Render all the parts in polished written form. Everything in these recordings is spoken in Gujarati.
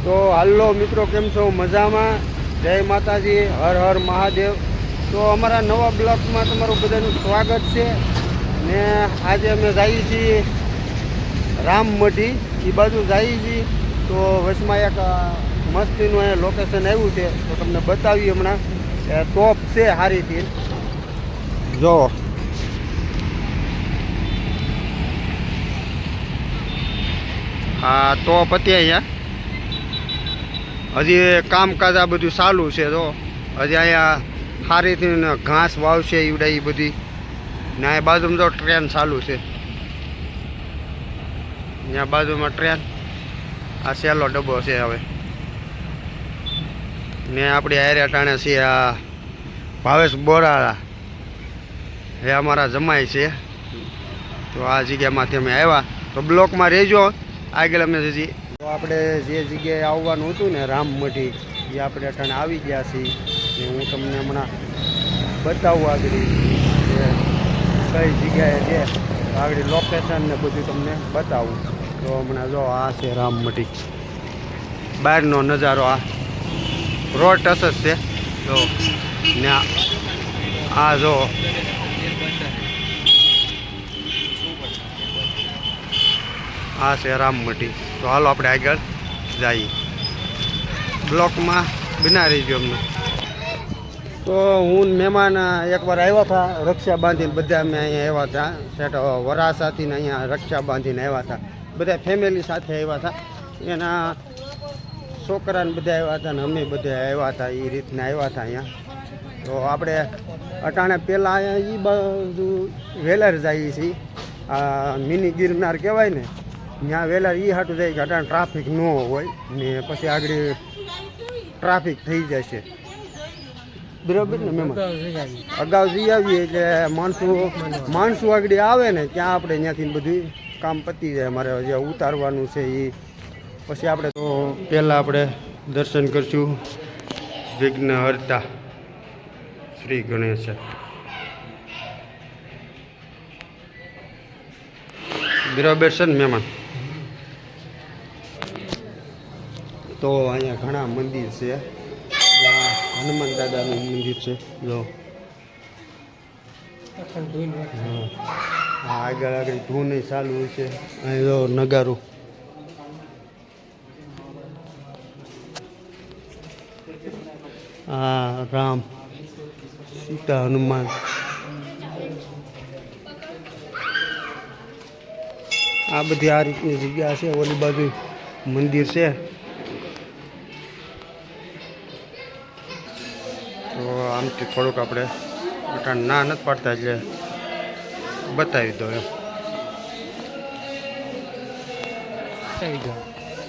તો હાલો મિત્રો, કેમ છો? મજામાં? જય માતાજી, હર હર મહાદેવ. તો અમારા નવા બ્લોગમાં તમારું બધાનું સ્વાગત છે. ને આજે અમે જઈએ છીએ રામમઢી, એ બાજુ જઈએ છીએ. તો વચમાં એક મસ્તીનું અહીંયા લોકેશન આવ્યું છે, તો તમને બતાવીએ હમણાં. ટોપ છે સારીથી, જો આ ટોપ હતી અહીંયા. હજી કામકાજ આ બધું ચાલુ છે. તો હજી અહીંયા સારીથી ઘાસ વાવશે ઈવડા એ બધી. ને આ બાજુમાં તો ટ્રેન ચાલુ છે. ત્યાં બાજુમાં ટ્રેન, આ સહેલો ડબ્બો છે હવે. ને આપણી હારે ટાણે છે આ ભાવેશ બોરાળા, એ અમારા જમાઈ છે. તો આ જગ્યામાંથી અમે આવ્યા, તો બ્લોકમાં રહેજો. આગળ અમે હજી તો આપણે જે જગ્યાએ આવવાનું હતું ને રામમઢી, એ આપણે અટાણે આવી ગયા છીએ. ને હું તમને હમણાં બતાવું આગળ કઈ જગ્યાએ છે, આગળ લોકેશન ને બધું તમને બતાવું. તો હમણાં જો આ છે રામમઢી, બહારનો નજારો. આ રોડ ટચ જ છે. તો ને આ જો આ છે રામમઢી. તો હાલો આપણે આગળ જઈએ. બ્લોકમાં બના રહીજો અમને. તો હું મહેમાન એકવાર આવ્યા હતા, રક્ષા બાંધીને બધા અમે અહીંયા આવ્યા હતા. સેટ વરાસાથી ને અહીંયા રક્ષા બાંધીને આવ્યા હતા. બધા ફેમિલી સાથે આવ્યા હતા. એના છોકરાને બધા આવ્યા હતા ને અમે બધા આવ્યા હતા. એ રીતના આવ્યા હતા અહીંયા. તો આપણે અટાણે પહેલાં અહીંયા એ બધું વેલર જઈએ છીએ. આ મિની ગિરનાર કહેવાય ને, ત્યાં વેલર એ હાટું જાય કે અટાણે ટ્રાફિક ન હોય ને પછી આગળ ટ્રાફિક થઈ જશે. બરાબર ને મહેમાન? અગાઉ જઈ આવીએ એટલે માણસો આગળ આવે ને ત્યાં આપણે ત્યાંથી બધું કામ પતી જાય. અમારે જે ઉતારવાનું છે એ પછી આપણે તો પહેલાં આપણે દર્શન કરશું વિઘ્નહર્તા શ્રી ગણેશ. બરાબર છે ને મહેમાન? તો અહીંયા ઘણા મંદિર છે. હનુમાન દાદાનું મંદિર છે. જો આગળ આગળ ધૂન ચાલુ છે. અહીં જો નગારું. આ રામ સીતા હનુમાન. આ બધી આ રીતની જગ્યા છે. ઓલી બાજુ મંદિર છે. તો આમથી થોડુંક આપણે ના નથી પાડતા એટલે બતાવી દો એમ.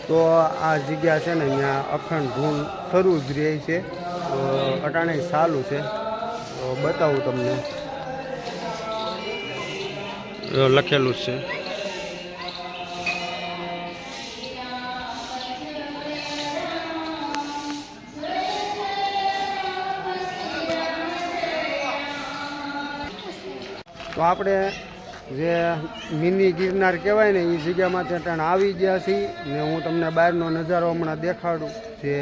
તો આ જગ્યા છે ને, અહીંયા અખંડ ધૂન શરૂ જ રહે છે. તો અટાણે ચાલુ છે. તો બતાવું તમને. લખેલું જ છે. તો આપણે જે મિની ગિરનાર કહેવાય ને એ જગ્યામાંથી અટાણે આવી ગયા છીએ. ને હું તમને બહારનો નજારો હમણાં દેખાડું જે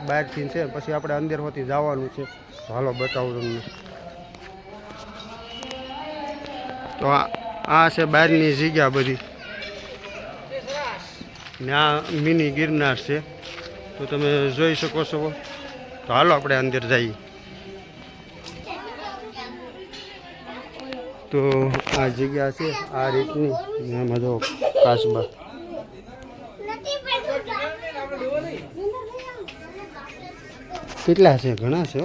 બહારથી છે. પછી આપણે અંદર હોતી જવાનું છે. હાલો બતાવું તમને. તો આ છે બહારની જગ્યા બધી, ને આ મિની ગિરનાર છે. તો તમે જોઈ શકો છો. તો હાલો આપણે અંદર જઈએ. તો આ જગ્યા છે આ રીતની. એમાં જો કાચબા. કેટલા છે? ઘણા છે.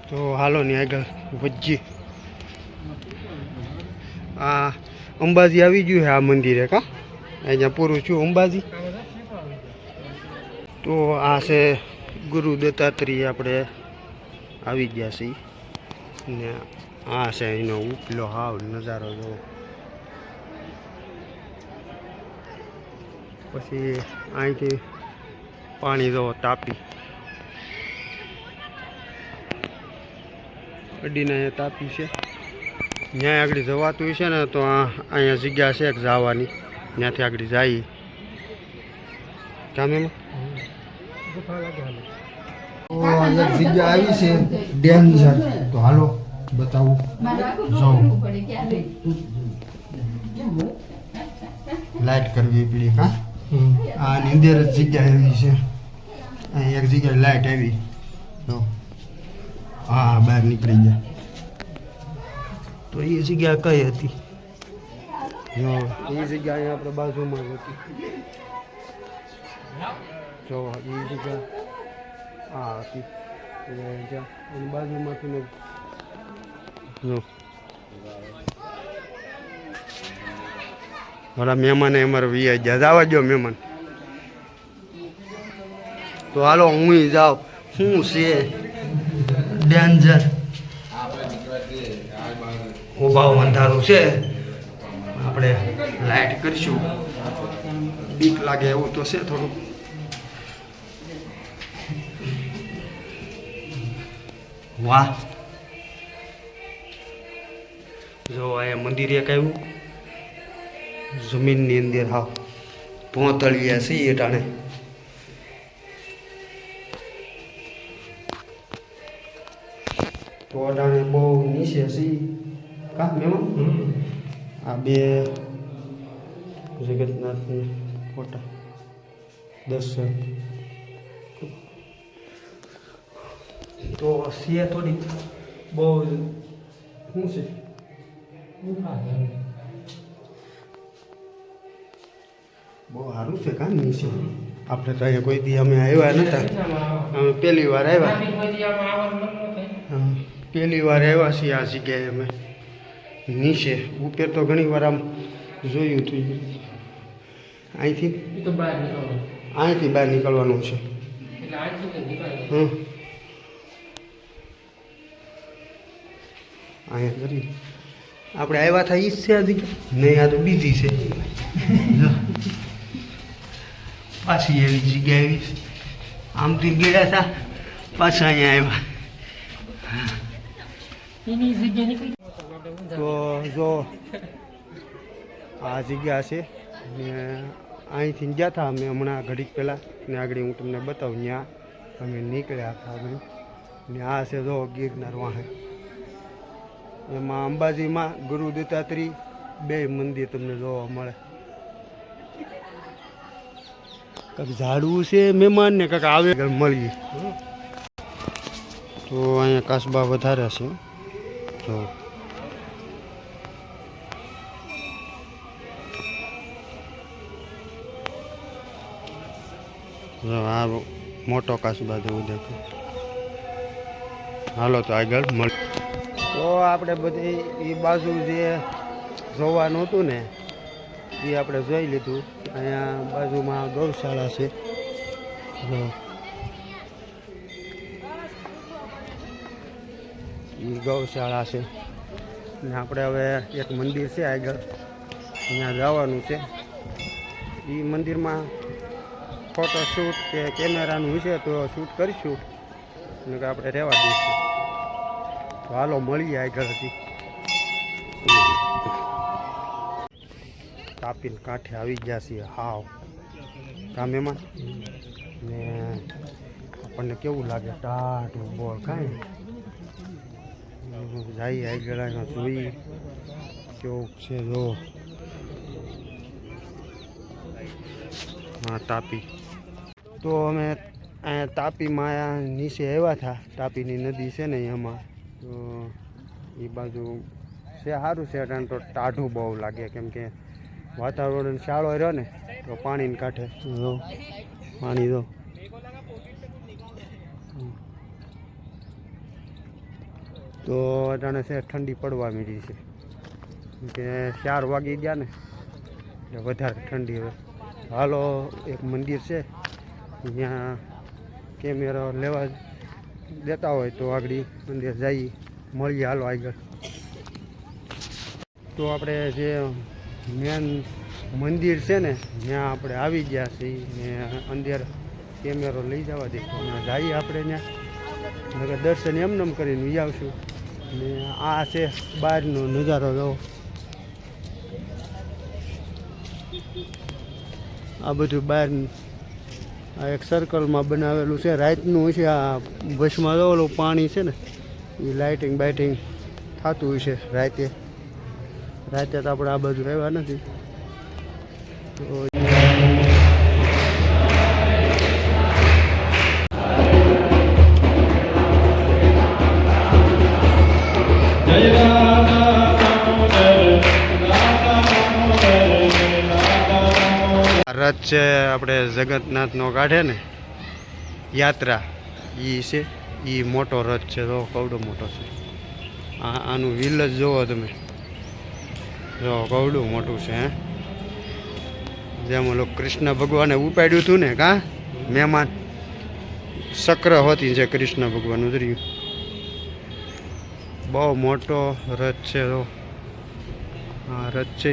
તો હાલો ની આગળ વચ્ચે આ અંબાજી આવી ગયું છે. આ મંદિરે કા અહીંયા પૂરું છું અંબાજી. તો આ છે ગુરુ દત્તાત્રેય. આપણે આવી ગયા છીએ. ને આ છે એનો ઉપલો હાવ નજારો જો. પછી અહીંથી પાણી જો તાપી અડીને તાપી છે. ત્યાં આગળ જવાતું છે ને તો અહીંયા જગ્યા છે એક જવાની, ત્યાંથી આગળ જઈએ. કામ એમાં એક જગ્યા આવી છે ડેન્જર, તો હાલો બતાવું. લાઈટ કરવી પડી. હા, આની અંદર જ જગ્યા આવી છે. અહીં એક જગ્યાએ લાઈટ આવી. હા, બહાર નીકળી ગયા. તો એ જગ્યા કઈ હતી? એ જગ્યા અહીંયા આપણે બાજુમાં જ હતી. જો એ જગ્યા આ હતી એની બાજુમાંથી જો મારા મહેમાને અમારે વી ગયા. જવા દો મહેમાન. તો હાલો હું જાઉં. શું છે ડેન્જર? ઉભાવ અંધારું છે, આપણે લાઈટ કરીશું. બીક લાગે એવું તો છે થોડું. વાહ, જો અહીંયા મંદિર એક આવ્યું જમીનની અંદર. હા, પોતળિયા છે એટાણે. તો અટાણે બહુ નીચે છે. કા મેમો આ બે જગતનાથની ફોટા દર્શન તો છે થોડી બહુ શું છે બહુ સારું છે. કામ નહીં છે. આપણે તો અહીંયા કોઈ દી અમે આવ્યા નહોતા. અમે પહેલી વાર આવ્યા. પહેલી વાર આવ્યા છીએ આ જગ્યાએ અમે. નીચે ઉપર તો ઘણી વાર આમ જોયું હતું. અહીંથી બહાર નીકળવાનું છે. અહીંયા કરી આપણે આવ્યા હતા ઈ જ છે. હજી નહીં, આ તો બીજી છે. પાછી એવી જગ્યા એવી આમથી ગયા હતા, પાછા અહીંયા આવ્યા. તો જો આ જગ્યા છે ને અહીંથી ગયા હતા અમે હમણાં ઘડીક પહેલાં ને આગળ હું તમને બતાવું. ત્યાં અમે નીકળ્યા હતા આગળ ને આ છે જો ગિરનાર વાહે. એમાં અંબાજીમાં ગુરુ દત્તાત્રેય બે મંદિર તમને જોવા મળે. કાંઈક ઝાડવું છે મહેમાન ને કાંઈક આવે મળીએ. તો અહીંયા કાસબા વધારે છે. તો આ મોટો કાસબા જેવું દેખાય. હાલો તો આગળ મળ. તો આપણે બધી એ બાજુ જે જોવાનું હતું ને એ આપણે જોઈ લીધું. અહીંયા બાજુમાં ગૌશાળા છે. એ ગૌશાળા છે ને આપણે હવે એક મંદિર છે આગળ, અહીંયા જવાનું છે. એ મંદિરમાં ફોટો શૂટ કે કેમેરાનું હશે તો શૂટ કરીશું ને કે આપણે રહેવા દઈશું. તો હાલો મળીએ આગળ. હજી તાપીને કાંઠે આવી ગયા છીએ હાવ. કામ એમાં ને આપણને કેવું લાગે ટાઢું બોલ કાંઈ જઈએ આગળ. અહીંયા જોઈ કેવું છે. જો હા તાપી. તો અમે અહીંયા તાપીમાં નીચે આવ્યા હતા. તાપીની નદી છે ને એમાં. તો એ બાજુ છે સારું છે. અટાણ તો ટાઢું બહુ લાગે કેમ કે વાતાવરણ શાળો રહ્યો ને તો પાણીને કાંઠે જો પાણી જો. તો અટાણે છે ઠંડી પડવા માંડી છે કે 4 વાગી ગયા ને એટલે વધારે ઠંડી. હવે હાલો એક મંદિર છે ત્યાં કેમેરો લેવા દેતા હોય તો આગળ મંદિર જઈએ મળીએ. હાલો આગળ. તો આપણે જે મેન મંદિર છે ને ત્યાં આપણે આવી ગયા છીએ ને અંદર કેમેરો લઈ જવા દે. જઈએ આપણે ત્યાં દર્શન એમને કરીને વી આવશું. ને આ છે બહારનો નજારો જો. આ બધું બહાર આ એક સર્કલમાં બનાવેલું છે. રાતનું છે આ બસમાં જો ઓલું પાણી છે ને એ લાઇટિંગ બાઇટિંગ થતું હોય છે રાતે. રાતે તો આપણે આ બાજુ રહેવા નથી તો રથ છે આપણે જગન્નાથનો કાઢે ને યાત્રા એ છે. એ મોટો રથ છે તો કવડો મોટો છે. આનું વ્હીલ જ જોવો તમે જો કવડું મોટું છે. હે જેમ ઓલું કૃષ્ણ ભગવાને ઉપાડ્યું હતું ને કા મહેમાન શક્ર હોતી છે કૃષ્ણ ભગવાન ઉતર્યું. બહુ મોટો રથ છે તો હા રથ છે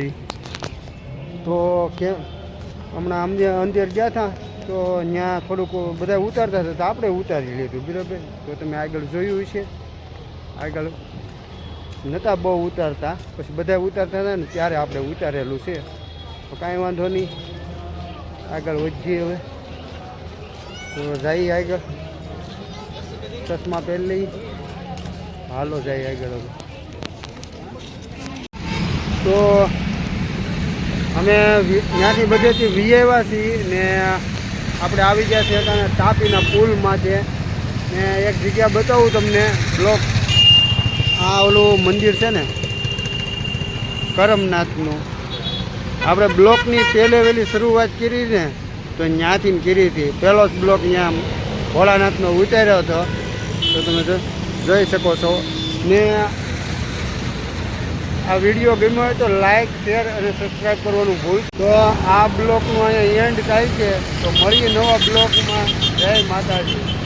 તો કેમ હમણાં અમને અંદર ગયા હતા તો ત્યાં થોડુંક બધા ઉતારતા હતા તો આપણે ઉતારી લીધું બરાબર. તો તમે આગળ જોયું છે આગળ નહોતા બહુ ઉતારતા પછી બધા ઉતારતા હતા ને ત્યારે આપણે ઉતારેલું છે તો કાંઈ વાંધો નહીં. આગળ વધીએ હવે તો જઈએ આગળ. ચશ્મા પહેરી લઈ હાલો જાય આગળ હવે. તો અમે ત્યાંથી બધેથી વીઆઈવા છીએ ને આપણે આવી ગયા છે ત્યાં તાપીના પુલમાંથી ને એક જગ્યા બતાવું તમને બ્લોક. આ ઓલું મંદિર છે ને કરમનાથનું આપણે બ્લોકની પહેલે વહેલી શરૂઆત કરી ને તો ત્યાંથી કરી હતી. પહેલો જ બ્લોક ત્યાં ભોળાનાથનો ઉતાર્યો હતો તો તમે જોઈ શકો છો. ને આ વિડીયો ગમ્યો હોય તો લાઈક શેર અને સબસ્ક્રાઈબ કરવાનું ભૂલ. તો આ બ્લોકનું અહીંયા એન્ડ થાય છે તો મળીએ નવા બ્લોકમાં. જય માતાજી.